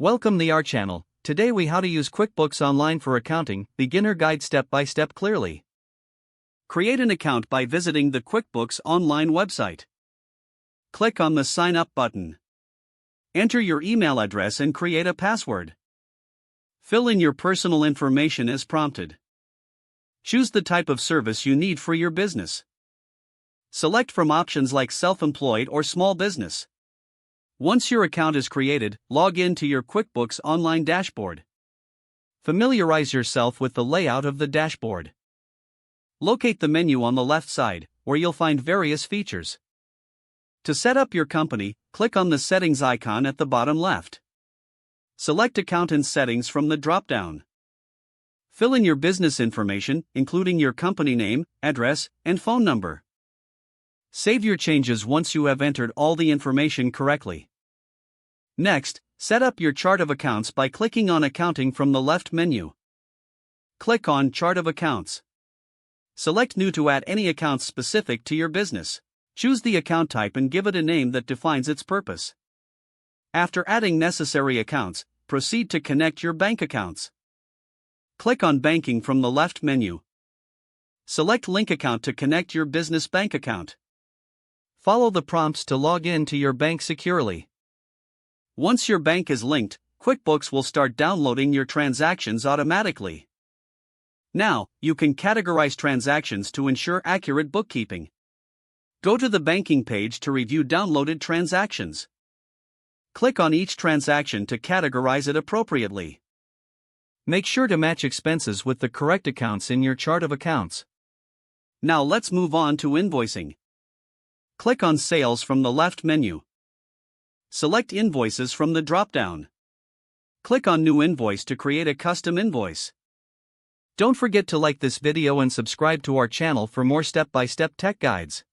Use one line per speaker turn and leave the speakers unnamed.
Welcome to our channel. Today we how to use QuickBooks Online for accounting, beginner guide step by step clearly. Create an account by visiting the QuickBooks Online website. Click on the Sign Up button. Enter your email address and create a password. Fill in your personal information as prompted. Choose the type of service you need for your business. Select from options like self-employed or small business. Once your account is created, log in to your QuickBooks Online dashboard. Familiarize yourself with the layout of the dashboard. Locate the menu on the left side, where you'll find various features. To set up your company, click on the Settings icon at the bottom left. Select Accountant Settings from the drop-down. Fill in your business information, including your company name, address, and phone number. Save your changes once you have entered all the information correctly. Next, set up your chart of accounts by clicking on Accounting from the left menu. Click on Chart of Accounts. Select New to add any accounts specific to your business. Choose the account type and give it a name that defines its purpose. After adding necessary accounts, proceed to connect your bank accounts. Click on Banking from the left menu. Select Link Account to connect your business bank account. Follow the prompts to log in to your bank securely. Once your bank is linked, QuickBooks will start downloading your transactions automatically. Now, you can categorize transactions to ensure accurate bookkeeping. Go to the banking page to review downloaded transactions. Click on each transaction to categorize it appropriately. Make sure to match expenses with the correct accounts in your chart of accounts. Now let's move on to invoicing. Click on Sales from the left menu. Select Invoices from the drop-down. Click on New Invoice to create a custom invoice. Don't forget to like this video and subscribe to our channel for more step-by-step tech guides.